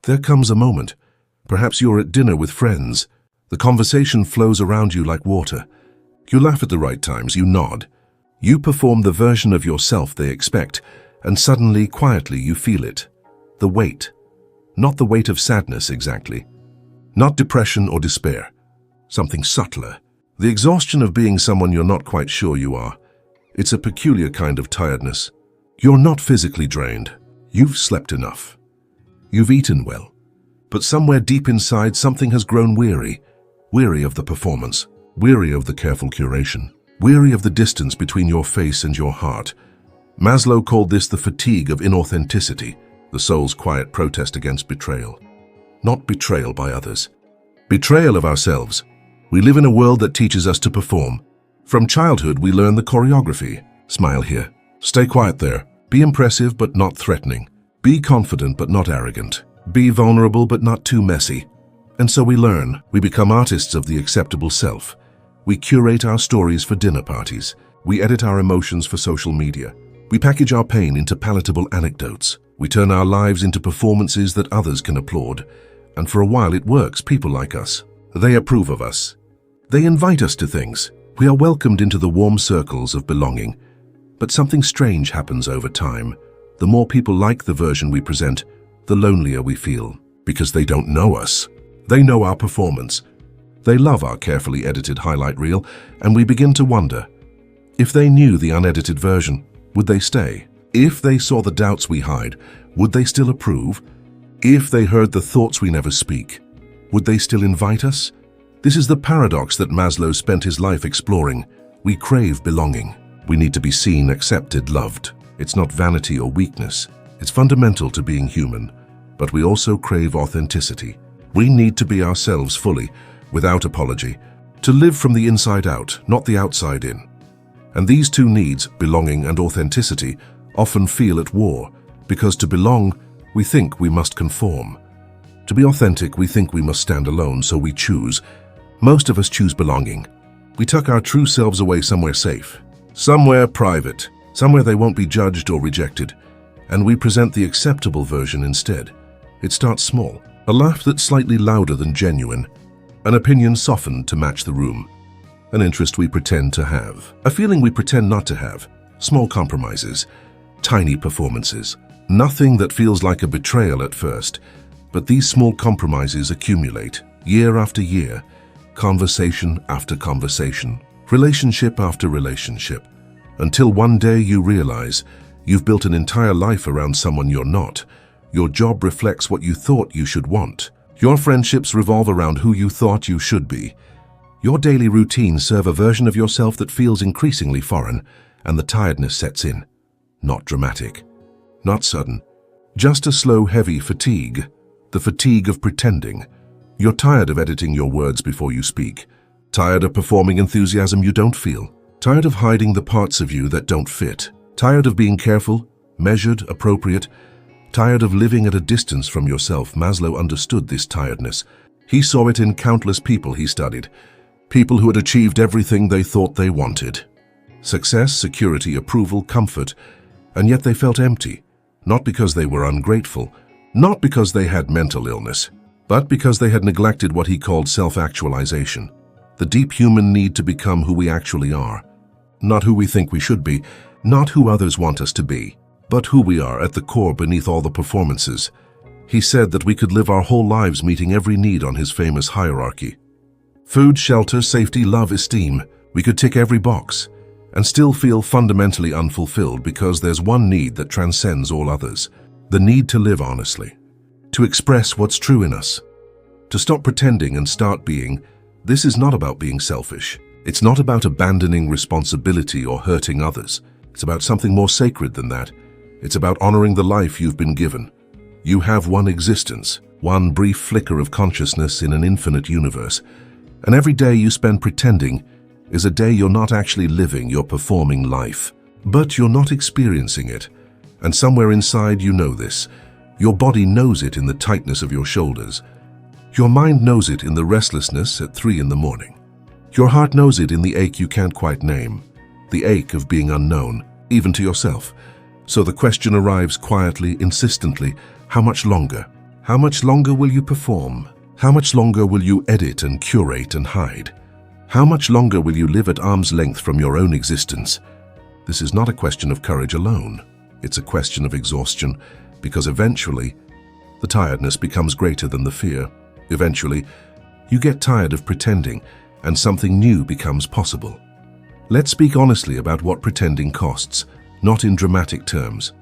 There comes a moment. Perhaps you're at dinner with friends. The conversation flows around you like water. You laugh at the right times, you nod. You perform the version of yourself they expect, and suddenly, quietly, you feel it. The weight. Not the weight of sadness exactly. Not depression or despair. Something subtler. The exhaustion of being someone you're not quite sure you are. It's a peculiar kind of tiredness. You're not physically drained. You've slept enough. You've eaten well. But somewhere deep inside, something has grown weary. Weary of the performance. Weary of the careful curation. Weary of the distance between your face and your heart. Maslow called this the fatigue of inauthenticity, the soul's quiet protest against betrayal. Not betrayal by others. Betrayal of ourselves. We live in a world that teaches us to perform. From childhood, we learn the choreography. Smile here. Stay quiet there. Be impressive but not threatening. Be confident but not arrogant. Be vulnerable but not too messy. And so we learn. We become artists of the acceptable self. We curate our stories for dinner parties. We edit our emotions for social media. We package our pain into palatable anecdotes. We turn our lives into performances that others can applaud. And for a while it works. People like us. They approve of us. They invite us to things. We are welcomed into the warm circles of belonging. But something strange happens over time. The more people like the version we present, the lonelier we feel. Because they don't know us. They know our performance. They love our carefully edited highlight reel, and we begin to wonder, if they knew the unedited version, would they stay? If they saw the doubts we hide, would they still approve? If they heard the thoughts we never speak, would they still invite us? This is the paradox that Maslow spent his life exploring. We crave belonging. We need to be seen, accepted, loved. It's not vanity or weakness. It's fundamental to being human. But we also crave authenticity. We need to be ourselves fully, without apology, to live from the inside out, not the outside in. And these two needs, belonging and authenticity, often feel at war, because to belong, we think we must conform. To be authentic, we think we must stand alone, so we choose. Most of us choose belonging. We tuck our true selves away somewhere safe, somewhere private, somewhere they won't be judged or rejected, and we present the acceptable version instead. It starts small, a laugh that's slightly louder than genuine, an opinion softened to match the room, an interest we pretend to have, a feeling we pretend not to have, small compromises, tiny performances, nothing that feels like a betrayal at first, but these small compromises accumulate, year after year, conversation after conversation, relationship after relationship, until one day you realize you've built an entire life around someone you're not. Your job reflects what you thought you should want. Your friendships revolve around who you thought you should be. Your daily routines serve a version of yourself that feels increasingly foreign, and the tiredness sets in. Not dramatic, not sudden, just a slow, heavy fatigue, the fatigue of pretending. You're tired of editing your words before you speak, tired of performing enthusiasm you don't feel, tired of hiding the parts of you that don't fit, tired of being careful, measured, appropriate, tired of living at a distance from yourself. Maslow understood this tiredness. He saw it in countless people he studied, people who had achieved everything they thought they wanted. Success, security, approval, comfort, and yet they felt empty, not because they were ungrateful, not because they had mental illness, but because they had neglected what he called self-actualization, the deep human need to become who we actually are, not who we think we should be, not who others want us to be, but who we are at the core beneath all the performances. He said that we could live our whole lives meeting every need on his famous hierarchy. Food, shelter, safety, love, esteem. We could tick every box and still feel fundamentally unfulfilled because there's one need that transcends all others. The need to live honestly, to express what's true in us, to stop pretending and start being. This is not about being selfish. It's not about abandoning responsibility or hurting others. It's about something more sacred than that. It's about honoring the life you've been given. You have one existence, one brief flicker of consciousness in an infinite universe. And every day you spend pretending is a day you're not actually living, you're performing life. But you're not experiencing it. And somewhere inside you know this. Your body knows it in the tightness of your shoulders. Your mind knows it in the restlessness at 3 in the morning. Your heart knows it in the ache you can't quite name, the ache of being unknown, even to yourself. So the question arrives quietly, insistently, how much longer? How much longer will you perform? How much longer will you edit and curate and hide? How much longer will you live at arm's length from your own existence? This is not a question of courage alone. It's a question of exhaustion, because eventually, the tiredness becomes greater than the fear. Eventually, you get tired of pretending, and something new becomes possible. Let's speak honestly about what pretending costs, not in dramatic terms,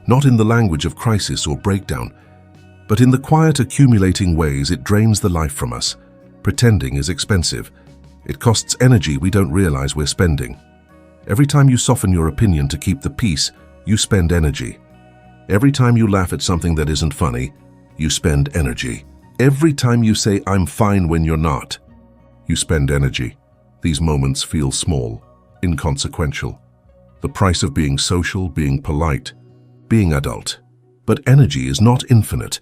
not in the language of crisis or breakdown, but in the quiet, accumulating ways it drains the life from us. Pretending is expensive. It costs energy we don't realize we're spending. Every time you soften your opinion to keep the peace, you spend energy. Every time you laugh at something that isn't funny, you spend energy. Every time you say, "I'm fine," when you're not, you spend energy. These moments feel small, inconsequential. The price of being social, being polite, being adult. But energy is not infinite,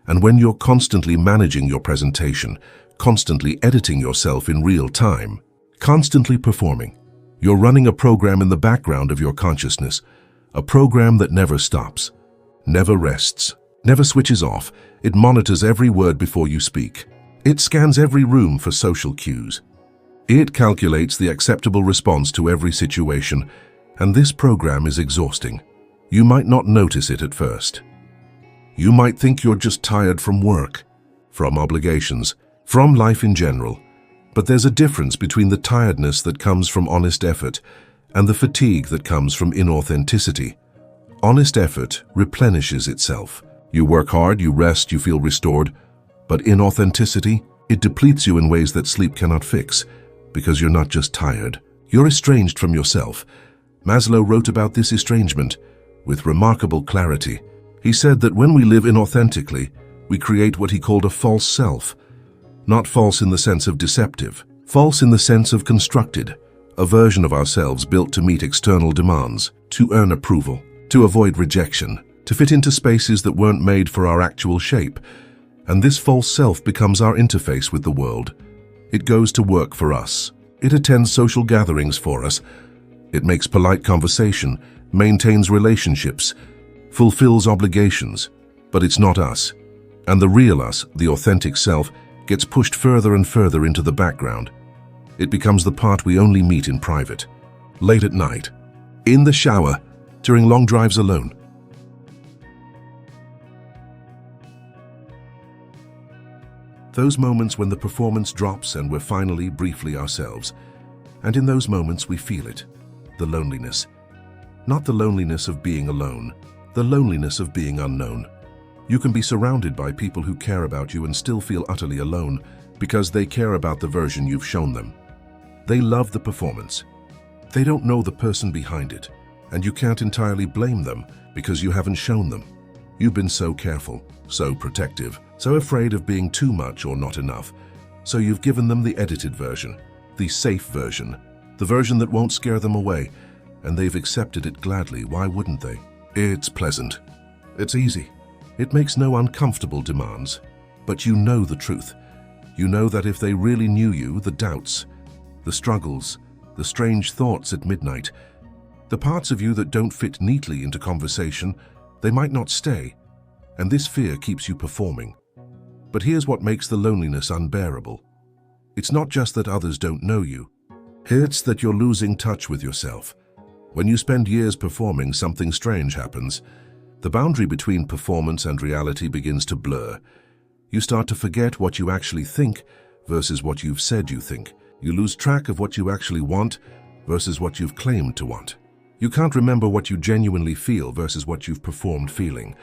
and when you're constantly managing your presentation, constantly editing yourself in real time, constantly performing, you're running a program in the background of your consciousness, a program that never stops, never rests, never switches off. It monitors every word before you speak. It scans every room for social cues. It calculates the acceptable response to every situation, and this program is exhausting. You might not notice it at first. You might think you're just tired from work, from obligations, from life in general. But there's a difference between the tiredness that comes from honest effort and the fatigue that comes from inauthenticity. Honest effort replenishes itself. You work hard, you rest, you feel restored. But inauthenticity, it depletes you in ways that sleep cannot fix, because you're not just tired. You're estranged from yourself. Maslow wrote about this estrangement with remarkable clarity. He said that when we live inauthentically, we create what he called a false self. Not false in the sense of deceptive, false in the sense of constructed, a version of ourselves built to meet external demands, to earn approval, to avoid rejection, to fit into spaces that weren't made for our actual shape. And this false self becomes our interface with the world. It goes to work for us. It attends social gatherings for us. It makes polite conversation, maintains relationships, fulfills obligations. But it's not us. And the real us, the authentic self, gets pushed further and further into the background. It becomes the part we only meet in private, late at night, in the shower, during long drives alone. Those moments when the performance drops and we're finally, briefly ourselves. And in those moments we feel it, the loneliness. Not the loneliness of being alone, the loneliness of being unknown. You can be surrounded by people who care about you and still feel utterly alone because they care about the version you've shown them. They love the performance. They don't know the person behind it, and you can't entirely blame them because you haven't shown them. You've been so careful, so protective, so afraid of being too much or not enough. So you've given them the edited version, the safe version, the version that won't scare them away, and they've accepted it gladly. Why wouldn't they? It's pleasant. It's easy. It makes no uncomfortable demands. But you know the truth. You know that if they really knew you, the doubts, the struggles, the strange thoughts at midnight, the parts of you that don't fit neatly into conversation, they might not stay. And this fear keeps you performing. But here's what makes the loneliness unbearable. It's not just that others don't know you. It's that you're losing touch with yourself. When you spend years performing, something strange happens. The boundary between performance and reality begins to blur. You start to forget what you actually think versus what you've said you think. You lose track of what you actually want versus what you've claimed to want. You can't remember what you genuinely feel versus what you've performed feeling.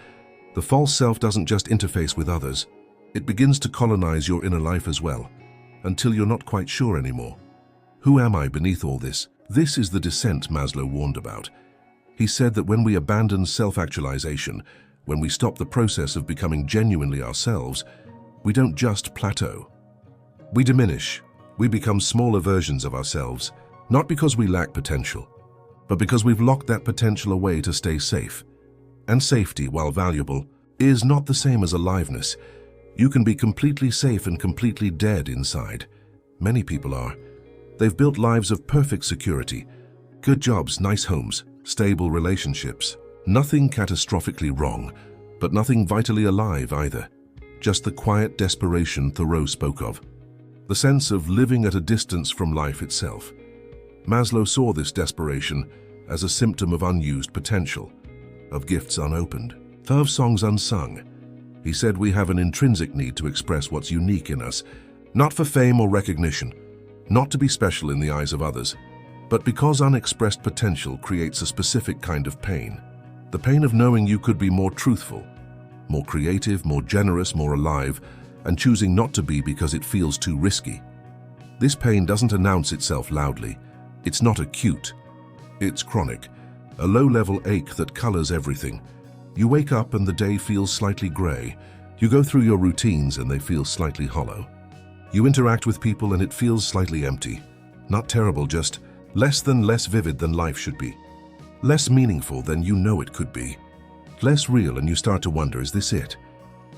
The false self doesn't just interface with others. It begins to colonize your inner life as well, until you're not quite sure anymore. Who am I beneath all this? This is the descent Maslow warned about. He said that when we abandon self-actualization, when we stop the process of becoming genuinely ourselves, we don't just plateau. We diminish. We become smaller versions of ourselves, not because we lack potential, but because we've locked that potential away to stay safe. And safety, while valuable, is not the same as aliveness. You can be completely safe and completely dead inside. Many people are. They've built lives of perfect security, good jobs, nice homes, stable relationships. Nothing catastrophically wrong, but nothing vitally alive either. just the quiet desperation Thoreau spoke of. The sense of living at a distance from life itself. Maslow saw this desperation as a symptom of unused potential, of gifts unopened, of songs unsung. He said we have an intrinsic need to express what's unique in us, not for fame or recognition, not to be special in the eyes of others, but because unexpressed potential creates a specific kind of pain. The pain of knowing you could be more truthful, more creative, more generous, more alive, and choosing not to be because it feels too risky. This pain doesn't announce itself loudly. It's not acute. It's chronic, a low-level ache that colors everything. You wake up and the day feels slightly gray. You go through your routines and they feel slightly hollow. You interact with people and it feels slightly empty. Not terrible, just less vivid than life should be. Less meaningful than you know it could be. Less real, and you start to wonder, is this it?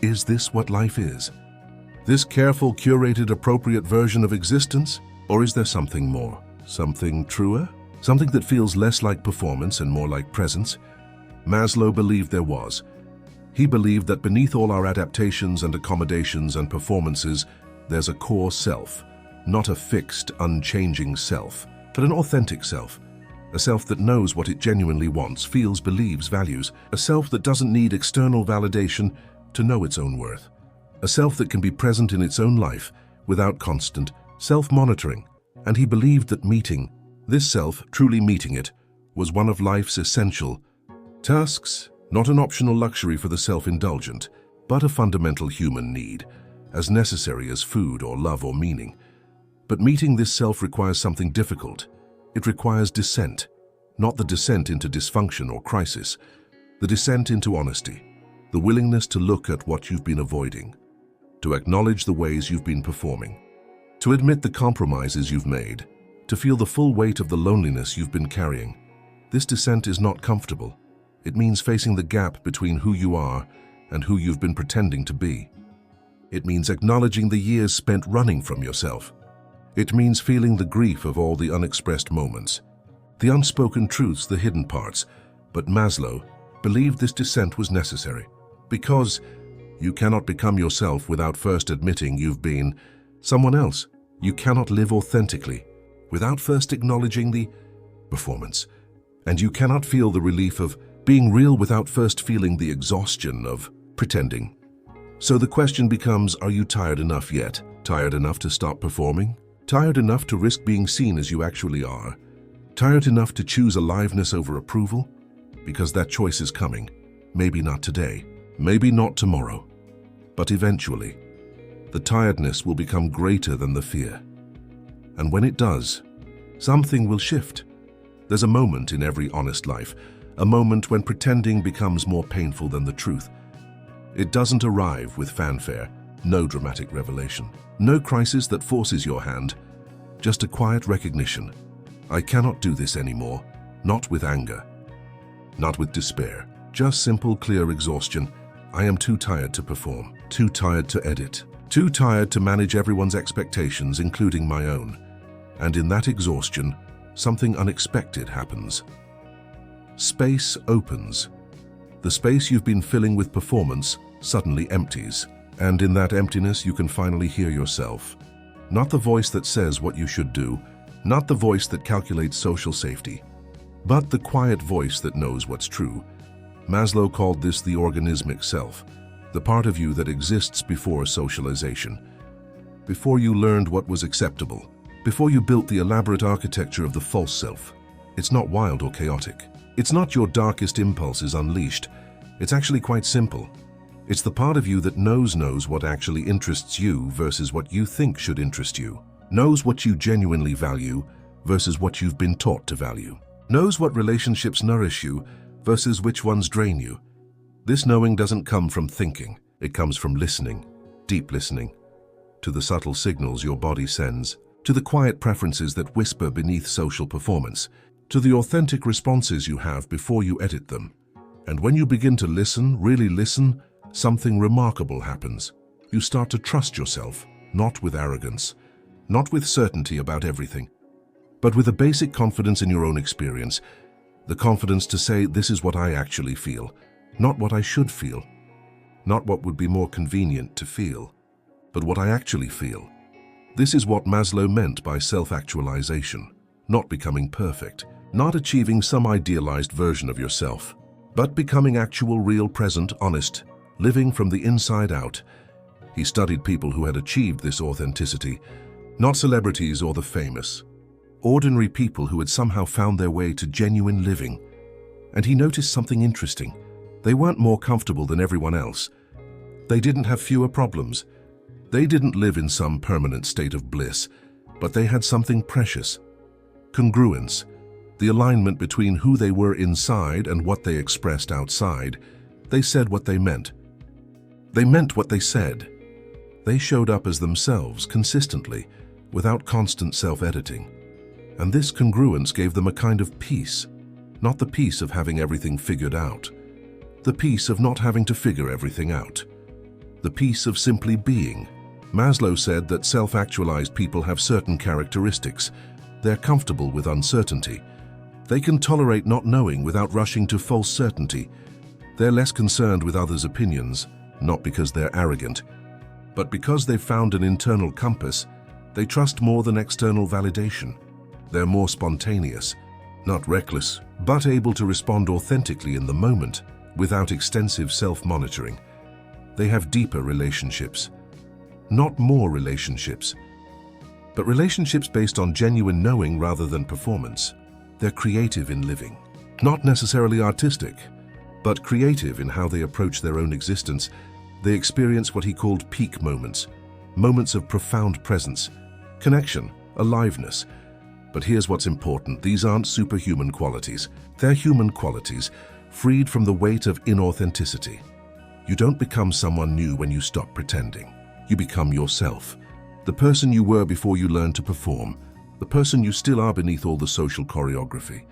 Is this what life is? This careful, curated, appropriate version of existence? Or is there something more? Something truer? Something that feels less like performance and more like presence? Maslow believed there was. He believed that beneath all our adaptations and accommodations and performances, there's a core self, not a fixed, unchanging self, but an authentic self. A self that knows what it genuinely wants, feels, believes, values. A self that doesn't need external validation to know its own worth. A self that can be present in its own life without constant self-monitoring. And he believed that meeting this self, truly meeting it, was one of life's essential tasks, not an optional luxury for the self-indulgent, but a fundamental human need, as necessary as food or love or meaning. But meeting this self requires something difficult. It requires descent, not the descent into dysfunction or crisis, the descent into honesty, the willingness to look at what you've been avoiding, to acknowledge the ways you've been performing, to admit the compromises you've made, to feel the full weight of the loneliness you've been carrying. This descent is not comfortable. It means facing the gap between who you are and who you've been pretending to be. It means acknowledging the years spent running from yourself. It means feeling the grief of all the unexpressed moments, the unspoken truths, the hidden parts. But Maslow believed this descent was necessary, because you cannot become yourself without first admitting you've been someone else. You cannot live authentically without first acknowledging the performance. And you cannot feel the relief of being real without first feeling the exhaustion of pretending. So the question becomes, are you tired enough yet? Tired enough to stop performing? Tired enough to risk being seen as you actually are? Tired enough to choose aliveness over approval? Because that choice is coming. Maybe not today, maybe not tomorrow, but eventually. The tiredness will become greater than the fear. And when it does, something will shift. There's a moment in every honest life, a moment when pretending becomes more painful than the truth. It doesn't arrive with fanfare, no dramatic revelation, no crisis that forces your hand, just a quiet recognition. I cannot do this anymore, not with anger, not with despair, just simple, clear exhaustion. I am too tired to perform, too tired to edit, too tired to manage everyone's expectations, including my own. And in that exhaustion, something unexpected happens. Space opens. The space you've been filling with performance suddenly empties. And in that emptiness, you can finally hear yourself. Not the voice that says what you should do, not the voice that calculates social safety, but the quiet voice that knows what's true. Maslow called this the organismic self, the part of you that exists before socialization, before you learned what was acceptable, before you built the elaborate architecture of the false self. It's not wild or chaotic. It's not your darkest impulses unleashed. It's actually quite simple. It's the part of you that knows what actually interests you versus what you think should interest you, knows what you genuinely value versus what you've been taught to value, knows what relationships nourish you versus which ones drain you. This knowing doesn't come from thinking. It comes from listening, deep listening, to the subtle signals your body sends, to the quiet preferences that whisper beneath social performance, to the authentic responses you have before you edit them. And when you begin to listen, really listen, something remarkable happens. You start to trust yourself, not with arrogance, not with certainty about everything, but with a basic confidence in your own experience, the confidence to say, this is what I actually feel, not what I should feel, not what would be more convenient to feel, but what I actually feel. This is what Maslow meant by self-actualization, not becoming perfect, not achieving some idealized version of yourself, but becoming actual, real, present, honest, living from the inside out. He studied people who had achieved this authenticity, not celebrities or the famous, ordinary people who had somehow found their way to genuine living. And he noticed something interesting. They weren't more comfortable than everyone else. They didn't have fewer problems. They didn't live in some permanent state of bliss, but they had something precious. Congruence, the alignment between who they were inside and what they expressed outside. They said what they meant. They meant what they said. They showed up as themselves consistently, without constant self-editing. And this congruence gave them a kind of peace, not the peace of having everything figured out, the peace of not having to figure everything out, the peace of simply being. Maslow said that self-actualized people have certain characteristics. They're comfortable with uncertainty. They can tolerate not knowing without rushing to false certainty. They're less concerned with others' opinions, not because they're arrogant, but because they've found an internal compass. They trust more than external validation. They're more spontaneous, not reckless, but able to respond authentically in the moment without extensive self-monitoring. They have deeper relationships, not more relationships, but relationships based on genuine knowing rather than performance. They're creative in living, not necessarily artistic, but creative in how they approach their own existence. They experience what he called peak moments, moments of profound presence, connection, aliveness. But here's what's important. These aren't superhuman qualities. They're human qualities, freed from the weight of inauthenticity. You don't become someone new when you stop pretending. You become yourself, the person you were before you learned to perform, the person you still are beneath all the social choreography.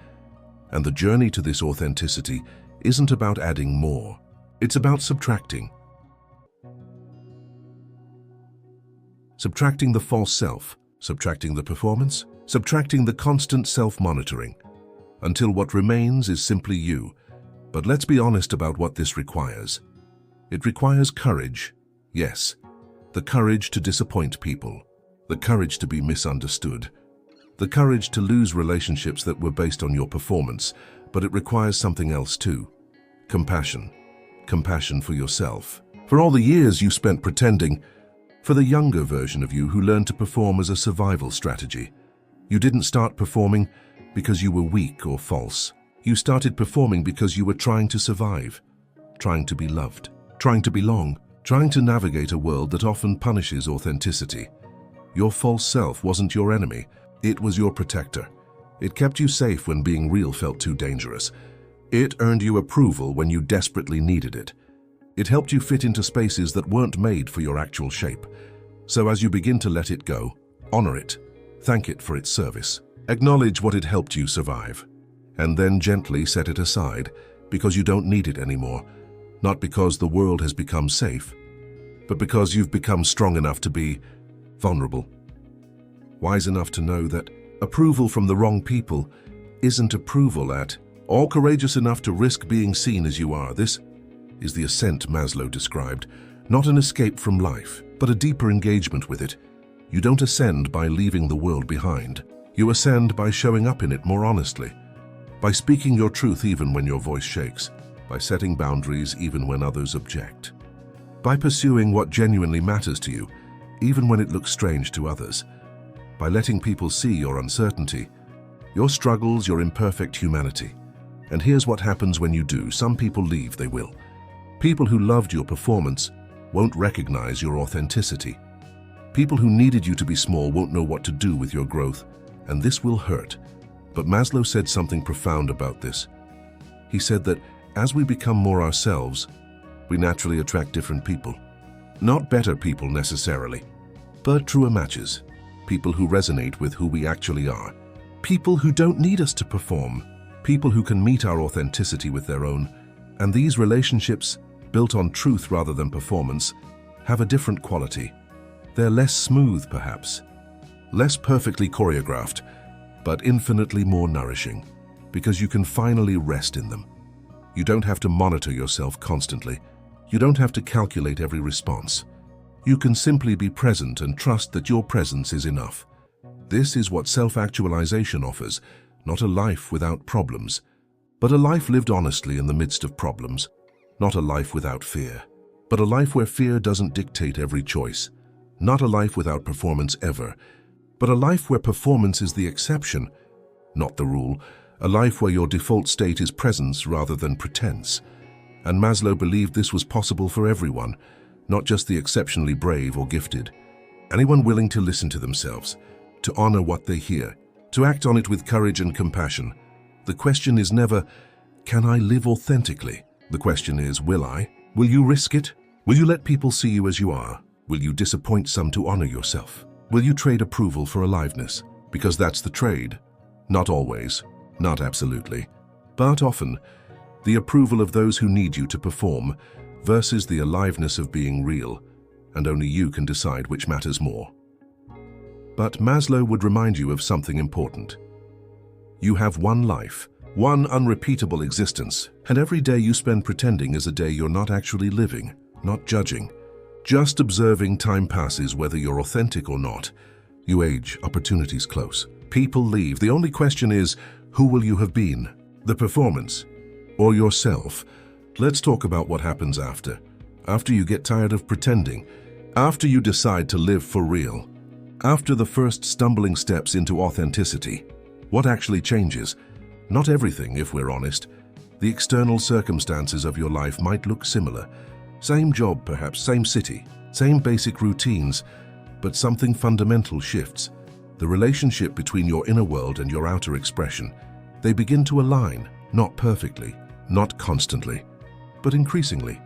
And the journey to this authenticity isn't about adding more. It's about subtracting. Subtracting the false self, subtracting the performance, subtracting the constant self-monitoring, until what remains is simply you. But let's be honest about what this requires. It requires courage, yes. The courage to disappoint people, the courage to be misunderstood, the courage to lose relationships that were based on your performance, but it requires something else too. Compassion. Compassion for yourself. For all the years you spent pretending, for the younger version of you who learned to perform as a survival strategy. You didn't start performing because you were weak or false. You started performing because you were trying to survive, trying to be loved, trying to belong, trying to navigate a world that often punishes authenticity. Your false self wasn't your enemy, it was your protector. It kept you safe when being real felt too dangerous. It earned you approval when you desperately needed it. It helped you fit into spaces that weren't made for your actual shape. So as you begin to let it go, honor it, thank it for its service. Acknowledge what it helped you survive, and then gently set it aside because you don't need it anymore. Not because the world has become safe, but because you've become strong enough to be vulnerable. Wise enough to know that approval from the wrong people isn't approval at all, courageous enough to risk being seen as you are. This is the ascent Maslow described, not an escape from life, but a deeper engagement with it. You don't ascend by leaving the world behind. You ascend by showing up in it more honestly, by speaking your truth even when your voice shakes, by setting boundaries even when others object, by pursuing what genuinely matters to you, even when it looks strange to others, by letting people see your uncertainty, your struggles, your imperfect humanity. And here's what happens when you do. Some people leave, they will. People who loved your performance won't recognize your authenticity. People who needed you to be small won't know what to do with your growth, and this will hurt. But Maslow said something profound about this. He said that as we become more ourselves, we naturally attract different people. Not better people necessarily, but truer matches. People who resonate with who we actually are. People who don't need us to perform. People who can meet our authenticity with their own. And these relationships, built on truth rather than performance, have a different quality. They're less smooth, perhaps, less perfectly choreographed, but infinitely more nourishing, because you can finally rest in them. You don't have to monitor yourself constantly. You don't have to calculate every response. You can simply be present and trust that your presence is enough. This is what self-actualization offers, not a life without problems, but a life lived honestly in the midst of problems, not a life without fear, but a life where fear doesn't dictate every choice, not a life without performance ever, but a life where performance is the exception, not the rule, a life where your default state is presence rather than pretense. And Maslow believed this was possible for everyone, not just the exceptionally brave or gifted. Anyone willing to listen to themselves, to honor what they hear, to act on it with courage and compassion. The question is never, can I live authentically? The question is, will I? Will you risk it? Will you let people see you as you are? Will you disappoint some to honor yourself? Will you trade approval for aliveness? Because that's the trade. Not always, not absolutely, but often. The approval of those who need you to perform versus the aliveness of being real, and only you can decide which matters more. But Maslow would remind you of something important. You have one life, one unrepeatable existence, and every day you spend pretending is a day you're not actually living, not judging. Just observing time passes whether you're authentic or not. You age, opportunities close. People leave. The only question is, who will you have been? The performance or yourself? Let's talk about what happens after. After you get tired of pretending. After you decide to live for real. After the first stumbling steps into authenticity. What actually changes? Not everything, if we're honest. The external circumstances of your life might look similar. Same job, perhaps, same city, same basic routines, but something fundamental shifts. The relationship between your inner world and your outer expression. They begin to align, not perfectly, not constantly, but increasingly.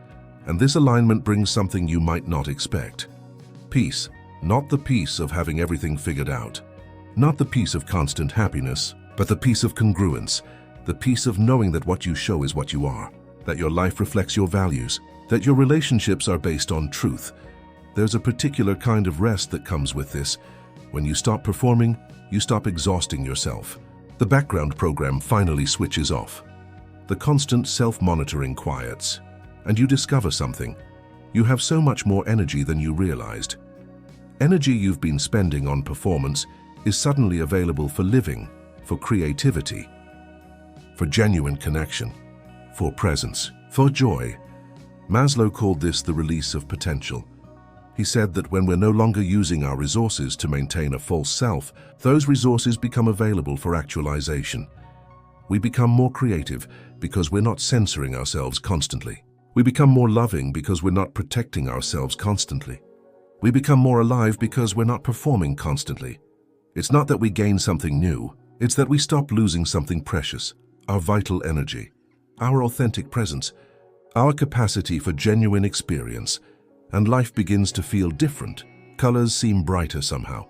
And this alignment brings something you might not expect. Peace, not the peace of having everything figured out. Not the peace of constant happiness, but the peace of congruence, the peace of knowing that what you show is what you are, that your life reflects your values, that your relationships are based on truth. There's a particular kind of rest that comes with this. When you stop performing, you stop exhausting yourself. The background program finally switches off. The constant self-monitoring quiets, and you discover something. You have so much more energy than you realized. Energy you've been spending on performance is suddenly available for living, for creativity, for genuine connection, for presence, for joy. Maslow called this the release of potential. He said that when we're no longer using our resources to maintain a false self, those resources become available for actualization. We become more creative because we're not censoring ourselves constantly. We become more loving because we're not protecting ourselves constantly. We become more alive because we're not performing constantly. It's not that we gain something new, it's that we stop losing something precious, our vital energy, our authentic presence, our capacity for genuine experience, and life begins to feel different. Colors seem brighter somehow.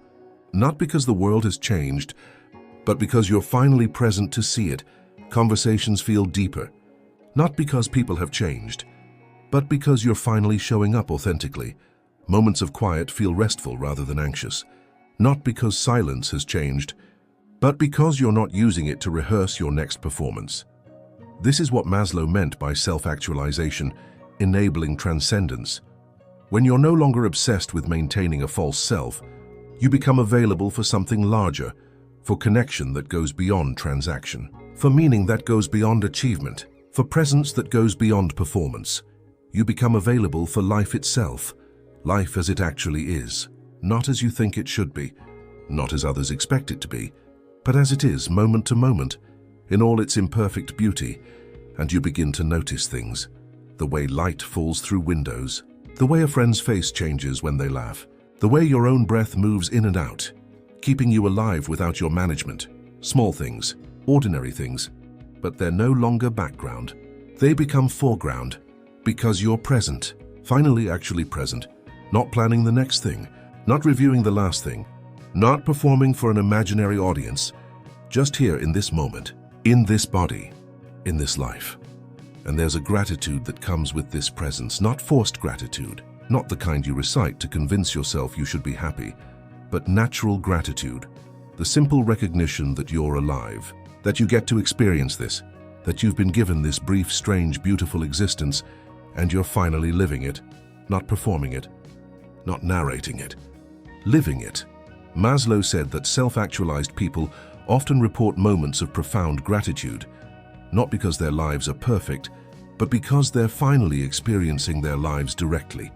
Not because the world has changed, but because you're finally present to see it. Conversations feel deeper. Not because people have changed, but because you're finally showing up authentically. Moments of quiet feel restful rather than anxious. Not because silence has changed, but because you're not using it to rehearse your next performance. This is what Maslow meant by self-actualization, enabling transcendence. When you're no longer obsessed with maintaining a false self, you become available for something larger, for connection that goes beyond transaction, for meaning that goes beyond achievement, for presence that goes beyond performance. You become available for life itself, life as it actually is, not as you think it should be, not as others expect it to be, but as it is, moment to moment, in all its imperfect beauty. And you begin to notice things, the way light falls through windows, the way a friend's face changes when they laugh, the way your own breath moves in and out, keeping you alive without your management. Small things, ordinary things, but they're no longer background. They become foreground because you're present, finally actually present, not planning the next thing, not reviewing the last thing, not performing for an imaginary audience, just here in this moment, in this body, in this life. And there's a gratitude that comes with this presence, not forced gratitude, not the kind you recite to convince yourself you should be happy, but natural gratitude, the simple recognition that you're alive, that you get to experience this, that you've been given this brief, strange, beautiful existence, and you're finally living it, not performing it, not narrating it, living it. Maslow said that self-actualized people often report moments of profound gratitude, not because their lives are perfect, but because they're finally experiencing their lives directly,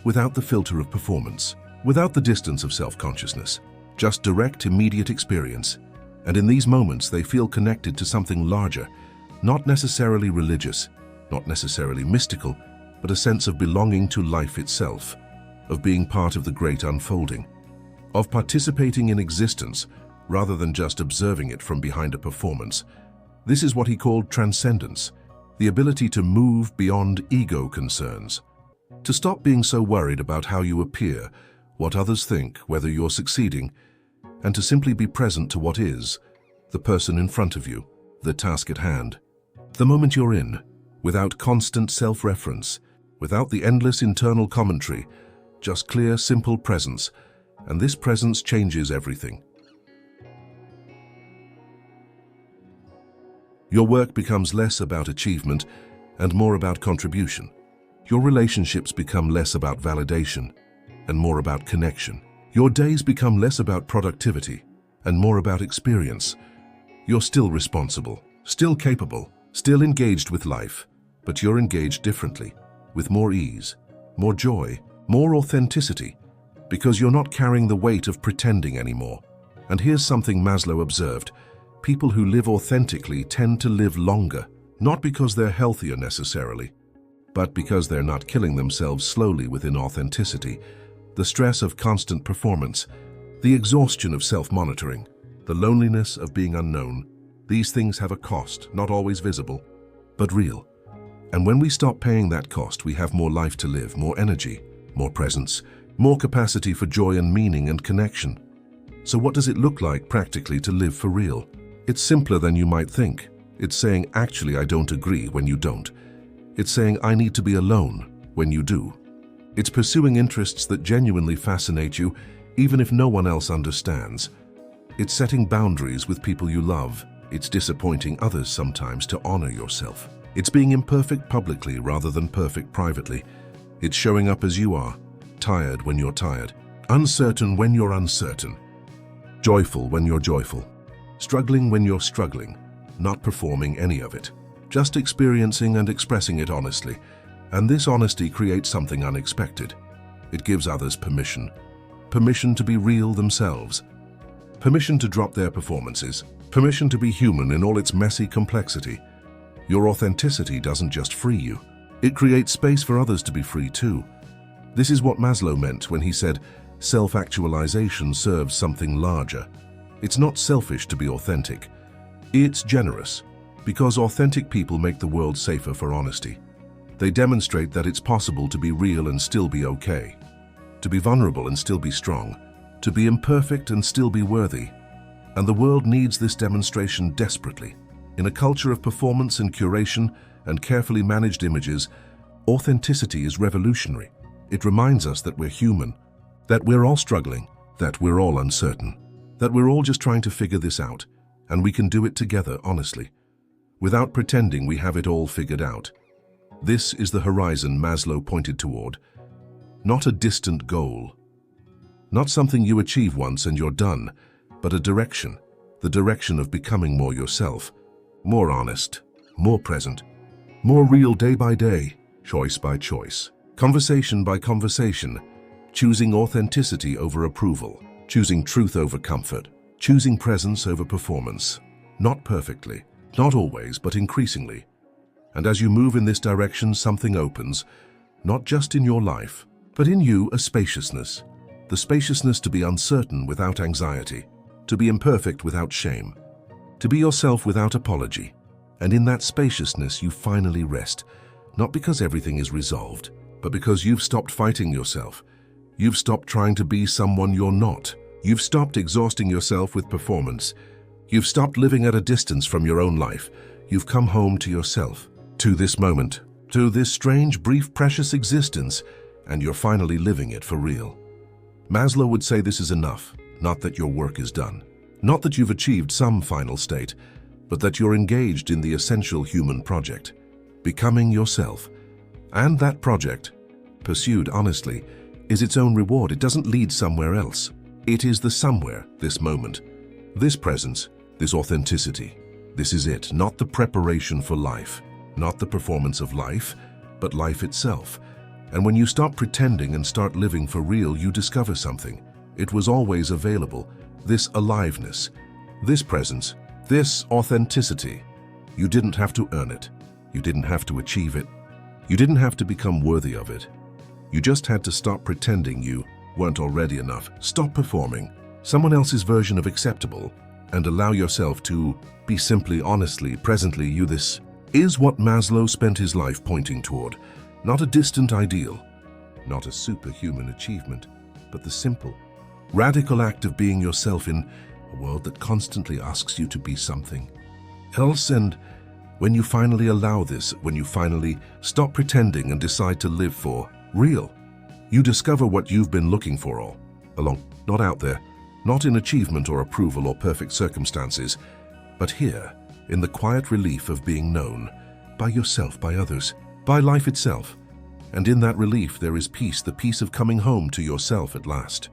without the filter of performance, without the distance of self-consciousness, just direct, immediate experience. And in these moments, they feel connected to something larger, not necessarily religious, not necessarily mystical, but a sense of belonging to life itself, of being part of the great unfolding, of participating in existence rather than just observing it from behind a performance. This is what he called transcendence, the ability to move beyond ego concerns, to stop being so worried about how you appear, what others think, whether you're succeeding, and to simply be present to what is, the person in front of you, the task at hand, the moment you're in, without constant self-reference, without the endless internal commentary, just clear, simple presence, and this presence changes everything. Your work becomes less about achievement and more about contribution. Your relationships become less about validation and more about connection. Your days become less about productivity and more about experience. You're still responsible, still capable, still engaged with life, but you're engaged differently, with more ease, more joy, more authenticity, because you're not carrying the weight of pretending anymore. And here's something Maslow observed. People who live authentically tend to live longer, not because they're healthier necessarily, but because they're not killing themselves slowly within authenticity. The stress of constant performance, the exhaustion of self-monitoring, the loneliness of being unknown, these things have a cost, not always visible, but real. And when we stop paying that cost, we have more life to live, more energy, more presence, more capacity for joy and meaning and connection. So what does it look like practically to live for real? It's simpler than you might think. It's saying, actually, I don't agree when you don't. It's saying, I need to be alone when you do. It's pursuing interests that genuinely fascinate you, even if no one else understands. It's setting boundaries with people you love. It's disappointing others sometimes to honor yourself. It's being imperfect publicly rather than perfect privately. It's showing up as you are, tired when you're tired, uncertain when you're uncertain, joyful when you're joyful, struggling when you're struggling, not performing any of it, just experiencing and expressing it honestly. And this honesty creates something unexpected. It gives others permission. Permission to be real themselves. Permission to drop their performances. Permission to be human in all its messy complexity. Your authenticity doesn't just free you. It creates space for others to be free too. This is what Maslow meant when he said, self-actualization serves something larger. It's not selfish to be authentic. It's generous, because authentic people make the world safer for honesty. They demonstrate that it's possible to be real and still be okay, to be vulnerable and still be strong, to be imperfect and still be worthy. And the world needs this demonstration desperately. In a culture of performance and curation and carefully managed images, authenticity is revolutionary. It reminds us that we're human, that we're all struggling, that we're all uncertain, that we're all just trying to figure this out, and we can do it together honestly, without pretending we have it all figured out. This is the horizon Maslow pointed toward, not a distant goal, not something you achieve once and you're done, but a direction, the direction of becoming more yourself, more honest, more present, more real day by day, choice by choice, conversation by conversation, choosing authenticity over approval, choosing truth over comfort, choosing presence over performance, not perfectly, not always, but increasingly. And as you move in this direction, something opens, not just in your life, but in you, a spaciousness. The spaciousness to be uncertain without anxiety, to be imperfect without shame, to be yourself without apology. And in that spaciousness, you finally rest, not because everything is resolved, but because you've stopped fighting yourself. You've stopped trying to be someone you're not. You've stopped exhausting yourself with performance. You've stopped living at a distance from your own life. You've come home to yourself, to this moment, to this strange, brief, precious existence, and you're finally living it for real. Maslow would say this is enough, not that your work is done, not that you've achieved some final state, but that you're engaged in the essential human project, becoming yourself. And that project, pursued honestly, is its own reward. It doesn't lead somewhere else. It is the somewhere, this moment, this presence, this authenticity. This is it, not the preparation for life, not the performance of life, but life itself. And when you stop pretending and start living for real, you discover something. It was always available, this aliveness, this presence, this authenticity. You didn't have to earn it. You didn't have to achieve it. You didn't have to become worthy of it. You just had to stop pretending you weren't already enough. Stop performing someone else's version of acceptable and allow yourself to be simply, honestly, presently you. This is what Maslow spent his life pointing toward. Not a distant ideal, not a superhuman achievement, but the simple, radical act of being yourself in a world that constantly asks you to be something else. And when you finally allow this, when you finally stop pretending and decide to live for real, you discover what you've been looking for all along. Not out there, not in achievement or approval or perfect circumstances, but here, in the quiet relief of being known by yourself, by others, by life itself. And in that relief there is peace, the peace of coming home to yourself at last.